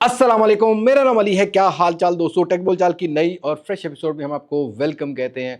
अस्सलाम वालेकुम, मेरा नाम अली है। क्या हाल चाल दोस्तों। टेक बोल चाल की नई और फ्रेश एपिसोड में हम आपको वेलकम कहते हैं।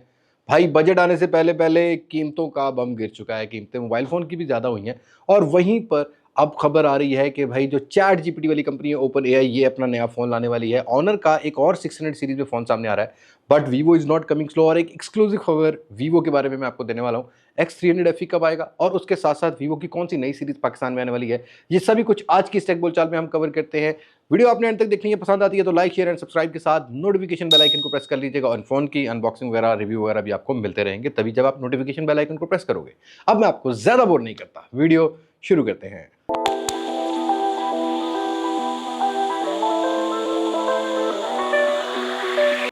भाई बजट आने से पहले पहले कीमतों का बम गिर चुका है। कीमतें मोबाइल फ़ोन की भी ज़्यादा हुई हैं और वहीं पर अब खबर आ रही है कि भाई जो चैट जीपीटी वाली कंपनी है ओपन एआई, ये अपना नया फ़ोन लाने वाली है। ऑनर का एक और 600 सीरीज़ में फ़ोन सामने आ रहा है, but Vivo is not coming slow. और एक एक्सक्लूसिव खबर वीवो के बारे में मैं आपको देने वाला हूँ। X300 FE कब आएगा और उसके साथ साथ वीवो की कौन सी नई सीरीज़ पाकिस्तान में आने वाली है, ये सभी कुछ आज की इस टेक बोलचाल में हम कवर करते हैं। वीडियो आपने अंत तक देखनी है, पसंद आती है तो लाइक शेयर एंड सब्सक्राइब के साथ नोटिफिकेशन बेल आइकन को प्रेस कर लीजिएगा और फोन की अनबॉक्सिंग वगैरह रिव्यू वगैरह भी आपको मिलते रहेंगे तभी जब आप नोटिफिकेशन बेल आइकन को प्रेस करोगे। अब मैं आपको ज्यादा बोर नहीं करता, वीडियो शुरू करते हैं।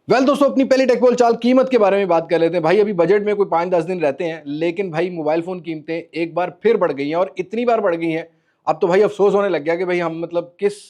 दोस्तों, अपनी पहली टेक बोल चाल कीमत के बारे में बात कर लेते हैं। भाई अभी बजट में कोई 5-10 दिन रहते हैं, लेकिन भाई मोबाइल फोन कीमतें एक बार फिर बढ़ गई हैं और इतनी बार बढ़ गई हैं अब तो भाई अफसोस होने लग गया कि भाई हम मतलब किस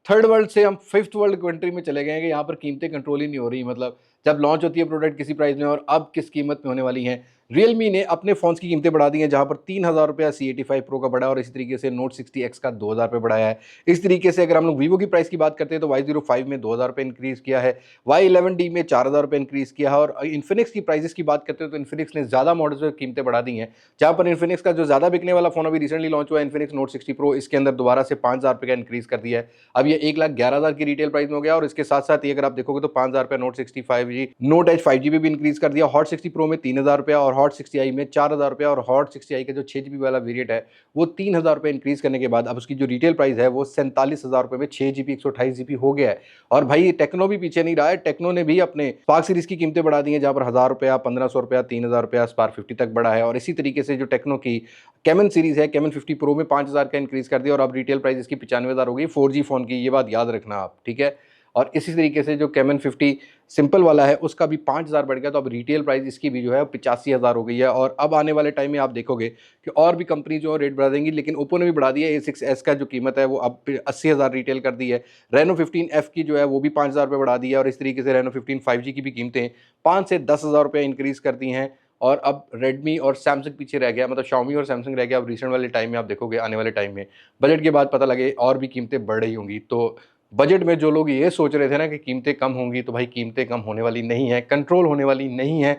थर्ड वर्ल्ड से हम फिफ्थ वर्ल्ड कंट्री में चले गए हैं कि यहाँ पर कीमतें कंट्रोल ही नहीं हो रही। मतलब जब लॉन्च होती है प्रोडक्ट किसी प्राइस में और अब किस कीमत में होने वाली हैं। रियलमी ने अपने फोन्स की कीमतें बढ़ा दी हैं, जहाँ पर 3,000 रुपया C85 प्रो का बढ़ा और इसी तरीके से नोट 60X का 2,000 रुपये बढ़ाया है। इस तरीके से अगर हम लोग वीवो की प्राइस की बात करते हैं तो Y05 में 2,000 रुपये इंक्रीज किया है, Y11D में 4,000 रुपये इंक्रीज किया है। और इन्फिनिक्स की प्राइसेस की बात करते हैं तो इन्फिनिक्स ने ज़्यादा मॉडल्स में कीमतें बढ़ा दी हैं, जहाँ पर इन्फिनिक्स का जो ज़्यादा बिकने वाला फोन अभी रिसेंटली लॉन्च हुआ है इन्फिनिक्स नोट 60 प्रो, इसके अंदर दोबारा से 5,000 रुपये का इंक्रीज कर दिया है। अब ये 1,11,000 की रिटेल प्राइस में हो गया और इसके साथ साथ ही अगर आप देखोगे तो 5,000 रुपये note 65G naught h 5GB भी इंक्रीज कर दिया। हॉट 60 प्रो में 3,000 रुपया और हॉट 60i में 4,000 रुपया और हॉट 60i का जो 6GB वाला वेरिएंट है वो 3,000 रुपये इंक्रीज करने के बाद अब उसकी जो रिटेल प्राइस है वो 47,000 रुपये में 6GB 128GB हो गया है। और भाई टेक्नो भी पीछे नहीं रहा है, टेक्नो ने भी अपने स्पार्क सीरीज की कीमतें बढ़ा दी हैं, जहां पर 1,000 रुपया, 1,500 रुपया, 3,000 रुपया स्पार्क 50 तक बढ़ा है। और इसी तरीके से जो टेक्नो की कैमन सीरीज है, कैमन 50 प्रो में 5,000 का इंक्रीज कर दिया और अब रिटेल प्राइस इसकी 95,000 हो गई 4G फोन की, ये बात याद रखना आप, ठीक है। और इसी तरीके से जो कैमन 50 सिंपल वाला है उसका भी 5,000 बढ़ गया, तो अब रिटेल प्राइस इसकी भी जो है 85,000 हो गई है। और अब आने वाले टाइम में आप देखोगे कि और भी कंपनी जो रेट बढ़ा देंगी, लेकिन ओप्पो ने भी बढ़ा दिया है। A6s का जो कीमत है वो अब 80,000 रिटेल कर दी है। रेनो 15F की जो है वो भी 5,000 रुपये बढ़ा दी है और इस तरीके से रेनो 15 5G की भी कीमतें 5 से 10,000 रुपये इंक्रीज कर दी हैं। और अब रेडमी और सैमसंग पीछे रह गया, मतलब शाओमी और सैमसंग रह गया। अब रिसेंट वाले टाइम में आप देखोगे आने वाले टाइम में बजट के बाद पता लगे और भी कीमतें बढ़ रही होंगी। तो बजट में जो लोग ये सोच रहे थे ना कि कीमतें कम होंगी, तो भाई कीमतें कम होने वाली नहीं है, कंट्रोल होने वाली नहीं है।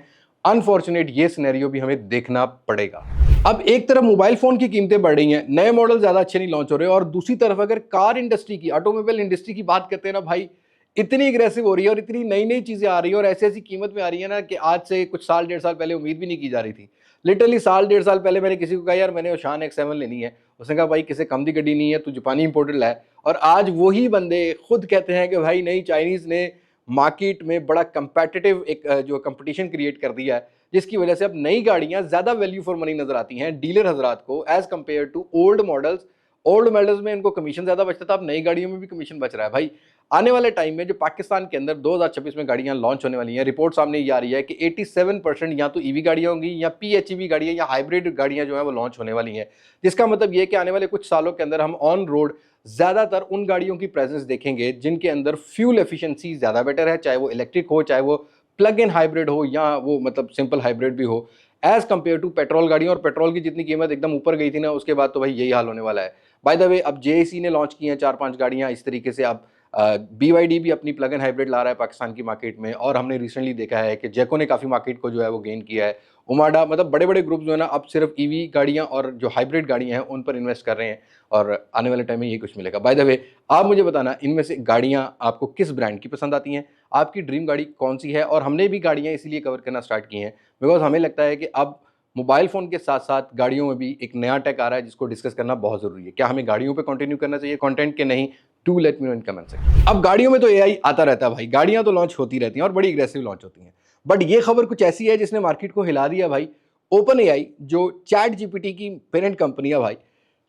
अनफॉर्चुनेट ये सिनेरियो भी हमें देखना पड़ेगा। अब एक तरफ मोबाइल फोन की कीमतें बढ़ रही हैं, नए मॉडल ज्यादा अच्छे नहीं लॉन्च हो रहे, और दूसरी तरफ अगर कार इंडस्ट्री की, ऑटोमोबाइल इंडस्ट्री की बात करते हैं ना भाई, इतनी अग्रेसिव हो रही है और इतनी नई नई चीजें आ रही है और ऐसी ऐसी कीमत में आ रही है ना कि आज से कुछ साल 1.5 साल पहले उम्मीद भी नहीं की जा रही थी। लिटरली साल 1.5 साल पहले मैंने किसी को कहा यार मैंने शान X7 लेनी है, उसने कहा भाई किसी कम दी गड्डी नहीं है, तू जापानी इंपोर्टेड ला है। और आज वही बंदे खुद कहते हैं कि भाई नहीं, चाइनीज ने मार्केट में बड़ा कंपेटिटिव एक जो कंपटीशन क्रिएट कर दिया है, जिसकी वजह से अब नई गाड़ियां ज्यादा वैल्यू फॉर मनी नजर आती हैं डीलर हजरात को as compared to old models. Old models में इनको कमीशन ज्यादा बचता था, अब नई गाड़ियों में भी कमीशन बच रहा है। भाई आने वाले टाइम में जो पाकिस्तान के अंदर 2026 में गाड़ियां लॉन्च होने वाली हैं, रिपोर्ट सामने ये आ रही है कि 87% या तो ईवी गाड़ियां होंगी या PHEV गाड़ियां या हाइब्रिड गाड़ियां जो है वो लॉन्च होने वाली हैं। जिसका मतलब ये कि आने वाले कुछ सालों के अंदर हम ऑन रोड ज्यादातर उन गाड़ियों की प्रेजेंस देखेंगे जिनके अंदर फ्यूल एफिशिएंसी ज्यादा बेटर है, चाहे वो इलेक्ट्रिक हो, चाहे वो प्लग इन हाइब्रिड हो या वो मतलब सिंपल हाइब्रिड भी हो, एज कंपेयर टू पेट्रोल गाड़ियों। और पेट्रोल की जितनी कीमत एकदम ऊपर गई थी ना, उसके बाद तो भाई यही हाल होने वाला है। बाय द वे अब JAC ने लॉन्च की हैं 4-5 गाड़ियां इस तरीके से। अब BYD भी अपनी प्लग इन हाइब्रिड ला रहा है पाकिस्तान की मार्केट में, और हमने रिसेंटली देखा है कि जैको ने काफी मार्केट को जो है वो गेन किया है। उमाडा, मतलब बड़े बड़े ग्रुप जो है ना अब सिर्फ ईवी गाड़ियां और जो हाइब्रिड गाड़ियां हैं उन पर इन्वेस्ट कर रहे हैं और आने वाले टाइम में ये कुछ मिलेगा। बाय द वे आप मुझे बताना इनमें से गाड़ियां आपको किस ब्रांड की पसंद आती हैं, आपकी ड्रीम गाड़ी कौन सी है। और हमने भी गाड़ियां इसीलिए कवर करना स्टार्ट की हैं बिकॉज हमें लगता है कि अब मोबाइल फोन के साथ साथ गाड़ियों में भी एक नया टेक आ रहा है जिसको डिस्कस करना बहुत जरूरी है। क्या हमें गाड़ियों पे कंटिन्यू करना चाहिए कंटेंट के नहीं? Do let me know in comment section. अब गाड़ियों में तो AI आता रहता है भाई, गाड़ियां तो लॉन्च होती रहती हैं और बड़ी अग्रेसिव लॉन्च होती हैं, बट ये खबर कुछ ऐसी है जिसने मार्केट को हिला दिया भाई। ओपन AI जो चैट जीपीटी की पेरेंट कंपनी है भाई,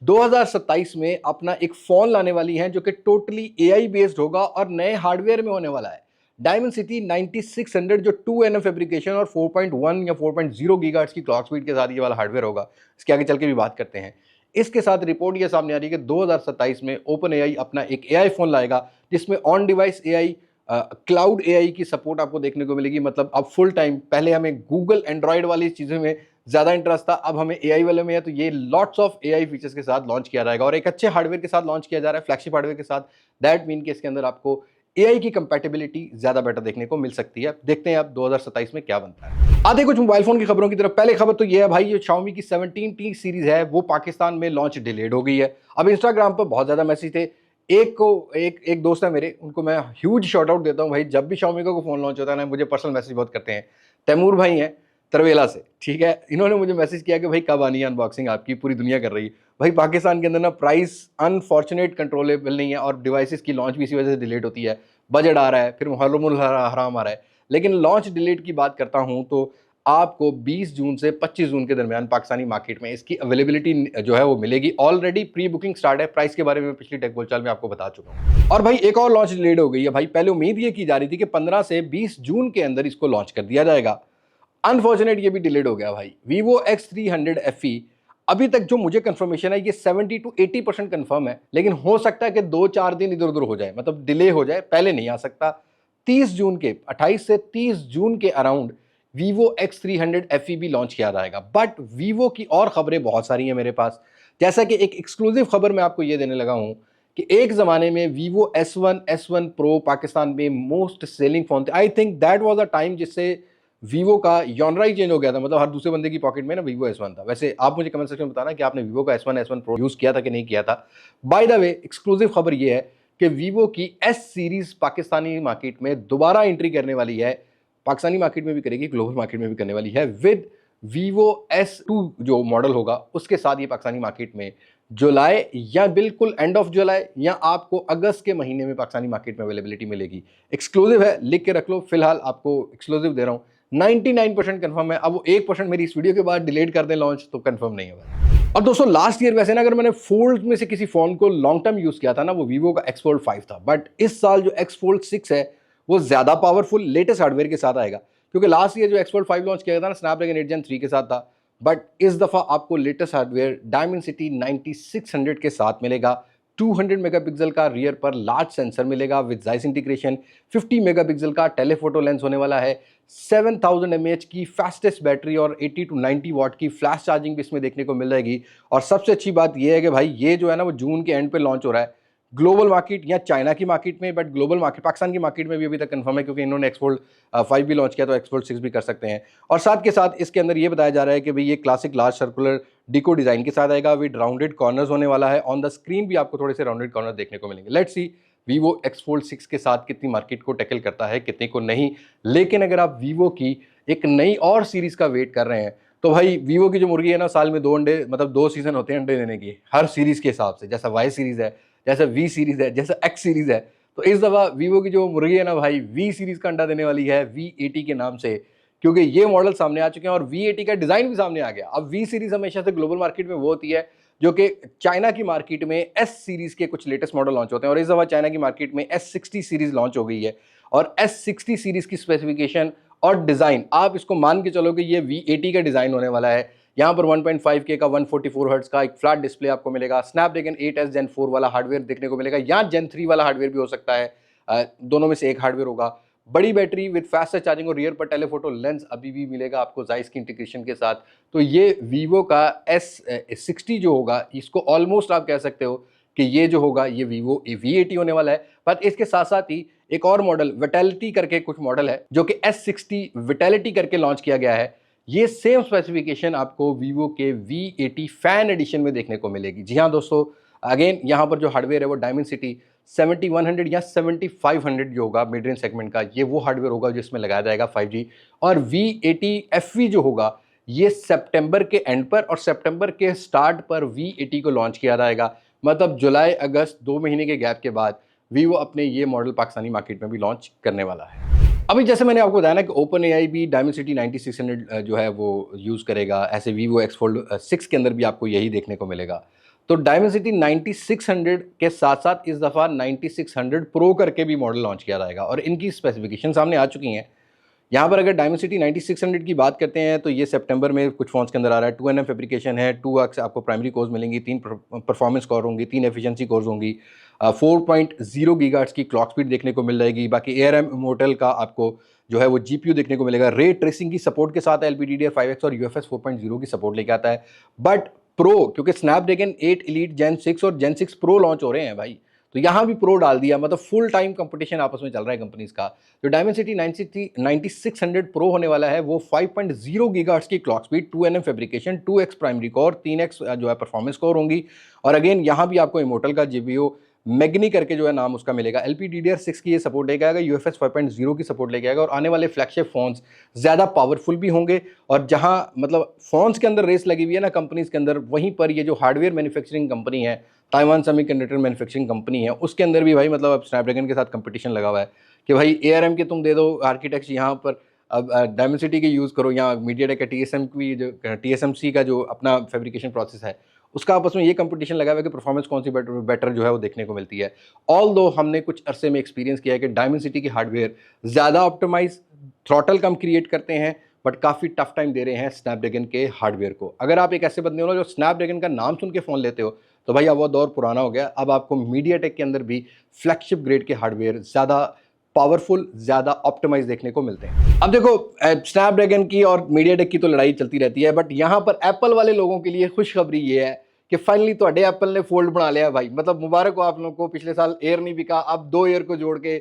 2027 में अपना एक फोन लाने वाली है जो कि टोटली AI बेस्ड होगा और नए हार्डवेयर में होने वाला है। डायमेंसिटी 9600 जो 2nm फैब्रिकेशन और 4.1 या 4.0 गीगाहर्ट्ज की क्लॉक स्पीड के साथ ये वाला हार्डवेयर होगा। इसके आगे चल के भी बात करते हैं। इसके साथ रिपोर्ट ये सामने आ रही है कि 2027 में ओपन AI अपना एक AI फोन लाएगा जिसमें on device AI, cloud AI की सपोर्ट आपको देखने को मिलेगी। मतलब अब फुल टाइम, पहले हमें गूगल एंड्रॉयड वाली चीज़ों में ज़्यादा इंटरेस्ट था। अब हमें एआई वाले में है, तो ये लॉट्स ऑफ एआई फीचर्स के साथ लॉन्च किया जाएगा और एक अच्छे हार्डवेयर के साथ लॉन्च किया जा रहा है, फ्लैगशिप हार्डवेयर के साथ। दैट मीन कि इसके अंदर आपको एआई की कंपैटिबिलिटी ज़्यादा बेटर देखने को मिल सकती है। देखते हैं अब 2027 में क्या बनता है। आते कुछ मोबाइल फ़ोन की खबरों की तरफ। पहले खबर तो ये है भाई, ये Xiaomi की 17T सीरीज़ है वो पाकिस्तान में लॉन्च डिलेड हो गई है। अब इंस्टाग्राम पर बहुत ज़्यादा मैसेज थे। एक दोस्त है मेरे, उनको मैं ह्यूज शॉर्ट आउट देता हूँ भाई। जब भी Xiaomi का कोई फ़ोन लॉन्च होता है ना, मुझे पर्सनल मैसेज बहुत करते हैं। तैमूर भाई हैं तरवेला से, ठीक है, इन्होंने मुझे मैसेज किया कि भाई कब आनी है अनबॉक्सिंग आपकी, पूरी दुनिया कर रही है। भाई पाकिस्तान के अंदर ना प्राइस अनफॉर्चुनेट कंट्रोलेबल नहीं है और डिवाइसेस की लॉन्च भी इसी वजह से डिलेट होती है। बजट आ रहा है, फिर मुहर्रमुल हराम आ रहा है। लेकिन लॉन्च डिलेट की बात करता हूँ तो आपको 20 जून से 25 जून के दरमियान पाकिस्तानी मार्केट में इसकी अवेलेबिलिटी जो है वो मिलेगी। ऑलरेडी प्री बुकिंग स्टार्ट है। प्राइस के बारे में पिछली टेक बोलचाल में आपको बता चुका हूँ। और भाई एक और लॉन्च डिलेड हो गई है भाई। पहले उम्मीद ये की जा रही थी कि 15 से 20 जून के अंदर इसको लॉन्च कर दिया जाएगा। अनफॉर्चुनेट ये भी डिलेड हो गया भाई। Vivo X300 FE अभी तक जो मुझे कंफर्मेशन है ये 70 to 80% कंफर्म है, लेकिन हो सकता है कि 2-4 दिन इधर उधर हो जाए, मतलब डिले हो जाए, पहले नहीं आ सकता। 30 जून के 28 से 30 जून के अराउंड Vivo X300 FE भी लॉन्च किया जाएगा। बट Vivo की और खबरें बहुत सारी हैं मेरे पास। जैसा कि एक एक्सक्लूसिव खबर मैं आपको ये देने लगा हूं कि एक जमाने में Vivo S1 Pro पाकिस्तान में मोस्ट सेलिंग फोन थे। I think that was a time जिससे वीवो का जॉनरा ही चेंज हो गया था, मतलब हर दूसरे बंदे की पॉकेट में ना Vivo S1 था। वैसे आप मुझे कमेंट सेक्शन में बताना कि आपने Vivo का S1 Pro यूज़ किया था कि नहीं किया था। बाय द वे एक्सक्लूसिव खबर ये है कि Vivo की S सीरीज पाकिस्तानी मार्केट में दोबारा एंट्री करने वाली है। पाकिस्तानी मार्केट में भी करेगी, ग्लोबल मार्केट में भी करने वाली है। विद Vivo S2 जो मॉडल होगा उसके साथ ये पाकिस्तानी मार्केट में जुलाई या बिल्कुल एंड ऑफ जुलाई या आपको अगस्त के महीने में पाकिस्तानी मार्केट में अवेलेबिलिटी मिलेगी। एक्सक्लूसिव है, लिख के रख लो। फिलहाल आपको एक्सक्लूसिव दे रहा हूँ। 99% कंफर्म है। अब वो 1% मेरी इस वीडियो के बाद डिलीट कर दें लॉन्च तो कंफर्म नहीं होगा। और दोस्तों लास्ट ईयर वैसे ना अगर मैंने फोल्ड में से किसी फोन को लॉन्ग टर्म यूज किया था ना, वो Vivo का X Fold 5 था। बट इस साल जो X Fold 6 है वो ज्यादा पावरफुल लेटेस्ट हार्डवेयर के साथ आएगा, क्योंकि लास्ट ईयर जो X Fold 5 लॉन्च किया गया था ना स्नैपड्रैगन 8 Gen 3 के साथ था। बट इस दफा आपको लेटेस्ट हार्डवेयर Dimensity 9600 के साथ मिलेगा। 200 मेगापिक्सल का रियर पर लार्ज सेंसर मिलेगा विद जाइस इंटीग्रेशन। 50 मेगापिक्सल का टेलीफोटो लेंस होने वाला है। 7000 mAh की फास्टेस्ट बैटरी और 80 to 90 वाट की फ्लैश चार्जिंग भी इसमें देखने को मिल जाएगी। और सबसे अच्छी बात यह है कि भाई ये जो है ना वो जून के एंड पे लॉन्च हो रहा है ग्लोबल मार्केट या चाइना की मार्केट में। बट ग्लोबल मार्केट पाकिस्तान की मार्केट में भी अभी तक कंफर्म है, क्योंकि इन्होंने X Fold 5 भी लॉन्च किया तो X Fold 6 भी कर सकते हैं। और साथ के साथ इसके अंदर ये बताया जा रहा है कि भाई ये क्लासिक लार्ज सर्कुलर डिको डिजाइन के साथ आएगा विद राउंडेड कॉर्नर्स होने वाला है। ऑन द स्क्रीन भी आपको थोड़े से राउंडेड कॉर्नर देखने को मिलेंगे। Let's see Vivo X Fold 6 के साथ कितनी मार्केट को टैकल करता है, कितने को नहीं। लेकिन अगर आप Vivo की एक नई और सीरीज का वेट कर रहे हैं तो भाई Vivo की जो मुर्गी है ना, साल में 2 अंडे, मतलब 2 सीजन होते हैं अंडे देने की हर सीरीज के हिसाब से। जैसा Y सीरीज है, जैसा V सीरीज है, जैसा X सीरीज है, तो इस दफा Vivo की जो मुर्गी है ना भाई V सीरीज का अंडा देने वाली है V80 के नाम से, क्योंकि ये मॉडल सामने आ चुके हैं और V80 का डिजाइन भी सामने आ गया। अब V सीरीज हमेशा से ग्लोबल मार्केट में वो होती है जो कि चाइना की मार्केट में S सीरीज के कुछ लेटेस्ट मॉडल लॉन्च होते हैं, और इस दफा चाइना की मार्केट में S60 सीरीज लॉन्च हो गई है। और S60 सीरीज की स्पेसिफिकेशन और डिजाइन आप इसको मान के चलो कि ये V80 का डिजाइन होने वाला है। यहाँ पर 1.5K का 144 हर्ट्ज का एक फ्लैट डिस्प्ले आपको मिलेगा। स्नैपड्रैगन 8S Gen 4 वाला हार्डवेयर देखने को मिलेगा, या Gen 3 वाला हार्डवेयर भी हो सकता है। दोनों में से एक हार्डवेयर होगा। बड़ी बैटरी विद फास्ट चार्जिंग और रियर पर टेलीफोटो लेंस अभी भी मिलेगा आपको जाइस की इंटीग्रेशन के साथ। तो ये Vivo का S60 जो होगा, इसको ऑलमोस्ट आप कह सकते हो कि ये जो होगा ये Vivo V80 होने वाला है। पर इसके साथ साथ ही एक और मॉडल विटैलिटी करके कुछ मॉडल है जो कि S60 विटैलिटी करके लॉन्च किया गया है। ये सेम स्पेसिफिकेशन आपको Vivo के V80 फैन एडिशन में देखने को मिलेगी। जी हाँ दोस्तों, अगेन यहाँ पर जो हार्डवेयर है वो Dimensity 7100 या 7500 जो होगा मिड रेंज सेगमेंट का, ये वो हार्डवेयर होगा जिसमें लगाया जाएगा 5G। और V80 FE जो होगा ये सितंबर के एंड पर और सितंबर के स्टार्ट पर V80 को लॉन्च किया जाएगा। मतलब जुलाई अगस्त 2 महीने के गैप के बाद Vivo अपने ये मॉडल पाकिस्तानी मार्केट में भी लॉन्च करने वाला है। अभी जैसे मैंने आपको बताया ना कि OpenAI भी Dimensity 9600 जो है वो यूज़ करेगा, ऐसे Vivo X Fold 6 के अंदर भी आपको यही देखने को मिलेगा। तो Dimensity 9600 के साथ साथ इस दफ़ा 9600 Pro करके भी मॉडल लॉन्च किया जाएगा और इनकी स्पेसिफिकेशन सामने आ चुकी हैं। यहाँ पर अगर डायमेंसिटी 9600 की बात करते हैं तो ये सितंबर में कुछ फोन्स के अंदर आ रहा है। 2nm फैब्रिकेशन है, 2x आपको प्राइमरी कोर्स मिलेंगी, 3 परफॉर्मेंस कोर होंगी, 3 एफिशिएंसी कोर्स होंगी, 4.0 गीगाहर्ट्ज़ की क्लॉक स्पीड देखने को मिल जाएगी। बाकी ARM इमोर्टल का आपको जो है वो GPU देखने को मिलेगा। रे ट्रेसिंग की सपोर्ट के साथ LPDDR5X और UFS 4.0 की सपोर्ट लेके आता है। बट प्रो, क्योंकि स्नैपड्रैगन 8 एलीट Gen 6 और Gen 6 प्रो लॉन्च हो रहे हैं भाई, तो यहाँ भी प्रो डाल दिया, मतलब फुल टाइम कंपटीशन आपस में चल रहा है कंपनीज का। जो डायमेंसिटी 9600 प्रो होने वाला है वो 5.0 गीगाहर्ट्ज़ की clock speed, 2nm fabrication, 2x primary core, 3x जो है परफॉर्मेंस कोर होंगी। और अगेन यहाँ भी आपको इमोर्टल का GPU मैग्नी करके जो है नाम उसका मिलेगा। LPDDR6 की ये सपोर्ट लेके आएगा, UFS 5.0 की सपोर्ट लेके आएगा। और आने वाले फ्लैगशिप फोन्स ज़्यादा पावरफुल भी होंगे। और जहाँ मतलब फोन्स के अंदर रेस लगी हुई है ना कंपनीज के अंदर, वहीं पर ये जो हार्डवेयर मैन्युफैक्चरिंग कंपनी है, ताइवान सेमीकंडक्टर मैन्युफैक्चरिंग कंपनी है, उसके अंदर भी भाई मतलब अब स्नैपड्रैगन के साथ कंपटीशन लगा हुआ है कि भाई ARM के तुम दे दो आर्किटेक्ट्स यहाँ पर, अब डायमेंसिटी के यूज़ करो, यहाँ मीडियाटेक का TSMC का जो अपना फैब्रिकेशन प्रोसेस है उसका आपस में ये कंपटीशन लगा हुआ है कि परफॉर्मेंस कौन सी बेटर जो है वो देखने को मिलती है। ऑल दो हमने कुछ अरसे में एक्सपीरियंस किया है कि डायमेंसिटी के हार्डवेयर ज़्यादा ऑप्टिमाइज, थ्रॉटल कम क्रिएट करते हैं, बट काफ़ी टफ टाइम दे रहे हैं स्नैपड्रैगन के हार्डवेयर को। अगर आप एक ऐसे बंदे हो ना जो स्नैपड्रैगन का नाम सुन के फ़ोन लेते हो, तो भाई अब वो दौर पुराना हो गया। अब आपको मीडियाटेक के अंदर भी फ्लैगशिप ग्रेड के हार्डवेयर ज़्यादा पावरफुल, ज़्यादा ऑप्टिमाइज देखने को मिलते हैं। अब देखो स्नैपड्रैगन की और मीडियाटेक की तो लड़ाई चलती रहती है, बट यहाँ पर एप्पल वाले लोगों के लिए खुशखबरी ये है कि फाइनली तो एप्पल ने फोल्ड बना लिया भाई। मतलब मुबारक हो आप लोगों को, पिछले साल एयर नहीं बिका, अब 2 एयर को जोड़ के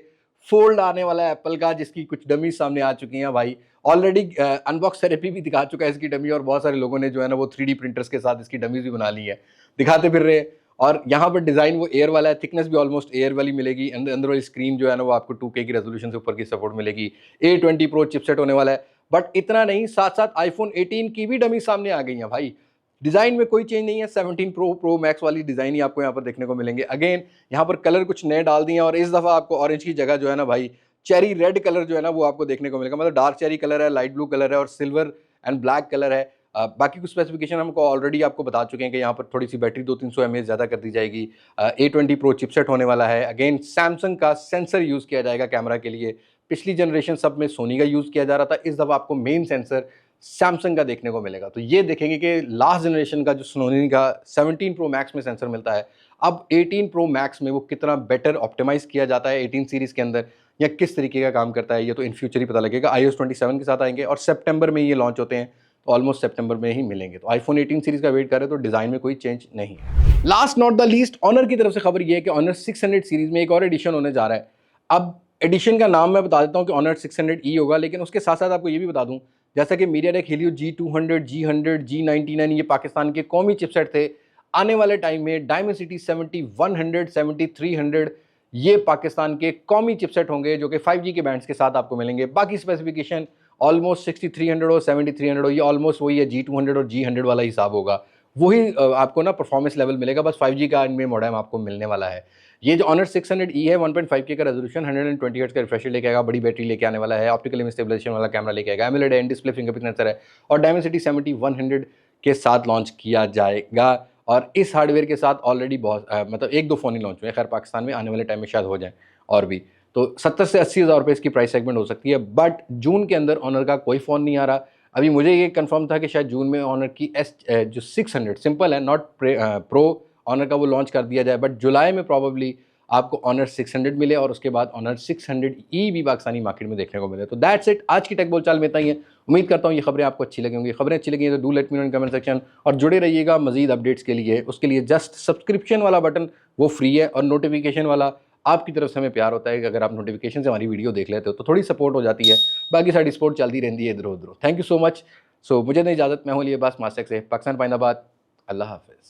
फोल्ड आने वाला है एप्पल का, जिसकी कुछ डमी सामने आ चुकी हैं भाई। ऑलरेडी अनबॉक्स थेरेपी भी दिखा चुका है इसकी डमी, और बहुत सारे लोगों ने जो है ना वो 3D प्रिंटर्स के साथ इसकी डमीज भी बना ली है, दिखाते फिर रहे। और यहाँ पर डिज़ाइन वो एयर वाला है, थिकनेस भी ऑलमोस्ट एयर वाली मिलेगी। अंदर वाली स्क्रीन जो है ना वो आपको 2K की रेजोल्यूशन से ऊपर की सपोर्ट मिलेगी। A20 Pro चिपसेट होने वाला है। बट इतना नहीं, साथ साथ iPhone 18 की भी डमी सामने आ गई है भाई। डिज़ाइन में कोई चेंज नहीं है, 17 Pro Max वाली डिज़ाइन ही आपको यहाँ पर देखने को मिलेंगे। अगेन यहाँ पर कलर कुछ नए डाल दिए हैं, और इस दफ़ा आपको ऑरेंज की जगह जो है ना भाई चेरी रेड कलर जो है ना वो आपको देखने को मिलेगा। मतलब डार्क चेरी कलर है, लाइट ब्लू कलर है और सिल्वर एंड ब्लैक कलर है। बाकी कुछ स्पेसिफिकेशन हमको ऑलरेडी आपको बता चुके हैं कि यहाँ पर थोड़ी सी बैटरी 200-300 mAh ज़्यादा कर दी जाएगी। A20 Pro चिपसेट होने वाला है। अगेन सैमसंग का सेंसर यूज़ किया जाएगा कैमरा के लिए। पिछली जनरेशन सब में सोनी का यूज़ किया जा रहा था, इस दफ़ा आपको मेन सेंसर सैमसंग का देखने को मिलेगा। तो ये देखेंगे कि लास्ट जनरेशन का जो सोनी का 17 Pro Max में सेंसर मिलता है, अब 18 Pro Max में वो कितना बेटर ऑप्टिमाइज़ किया जाता है 18 सीरीज़ के अंदर, या किस तरीके का काम करता है, ये तो इन फ्यूचर ही पता लगेगा। iOS 27 के साथ आएंगे और सितंबर में ये लॉन्च होते हैं, तो ऑलमोस्ट सितंबर में ही मिलेंगे। तो iPhone 18 सीरीज़ का वेट कर रहे हैं, तो डिज़ाइन में कोई चेंज नहीं है। Last not the least, owner की तरफ से खबर ये है कि ऑनर 600 सीरीज़ में एक और एडिशन होने जा रहा है। अब एडिशन का नाम मैं बता देता हूँ कि ऑनर 600E होगा, लेकिन उसके साथ साथ आपको ये भी बता दूँ, जैसा कि MediaTek Helio G200, G100, G99 ये पाकिस्तान के कौमी चिपसेट थे, आने वाले टाइम में डायमेंसिटी 7100, 7300 ये पाकिस्तान के कौमी चिपसेट होंगे, जो कि 5G के बैंड्स के साथ आपको मिलेंगे। बाकी स्पेसिफिकेशन ऑलमोस्ट 6300 और 7300 हो, ये ऑलमोस्ट वही है, G200 और G100 वाला हिसाब होगा। वही आपको ना परफॉर्मेंस लेवल मिलेगा, बस 5G का इनमें मॉडेम आपको मिलने वाला है। ये जो ऑनर 600E है 1.5K का रेजोल्यूशन, 120 हर्ट्ज का रिफ्रेश लेके आएगा, बड़ी बैटरी लेके आने वाला है, ऑप्टिकल इमेज स्टेबलाइजेशन वाला कैमरा लेके आएगा, AMOLED and display fingerprint sensor है, और डायमेंसिटी 7100 के साथ लॉन्च किया जाएगा। और इस हार्डवेयर के साथ ऑलरेडी बहुत मतलब 1-2 फ़ोन ही लॉन्च हुए हैं, खैर पाकिस्तान में आने वाले टाइम में शायद हो जाए और भी। तो 70 से 80 हज़ार रुपये इसकी प्राइस सेगमेंट हो सकती है। बट जून के अंदर ऑनर का कोई फ़ोन नहीं आ रहा। अभी मुझे ये कंफर्म था कि शायद जून में ऑनर की जो 600 सिंपल है, नॉट प्रो ऑनर का, वो लॉन्च कर दिया जाए। बट जुलाई में प्रॉबली आपको ऑनर 600 मिले, और उसके बाद ऑनर 600E भी पाकिस्तानी मार्केट में देखने को मिले। तो दैट्स इट, आज की टेक बोलचाल में इतना ही है। उम्मीद करता हूँ ये खबरें आपको अच्छी लगी होंगी। खबरें अच्छी लगी हैं तो do let me know in comment section, और जुड़े रहिएगा मजीद अपडेट्स के लिए। उसके लिए जस्ट सब्सक्रिप्शन वाला बटन वो फ्री है, और नोटिफिकेशन वाला आपकी तरफ से हमें प्यार होता है कि अगर आप नोटिफिकेशन से हमारी वीडियो देख लेते हो तो थोड़ी सपोर्ट हो जाती है। बाकी सारी सपोर्ट चलती रहती है इधर उधर। Thank you so much. मुझे नहीं इजाज़त, मैं हूँ लिए बस मास्टक से, पाकिस्तान पाइंदाबाद। अल्लाह हाफिज़।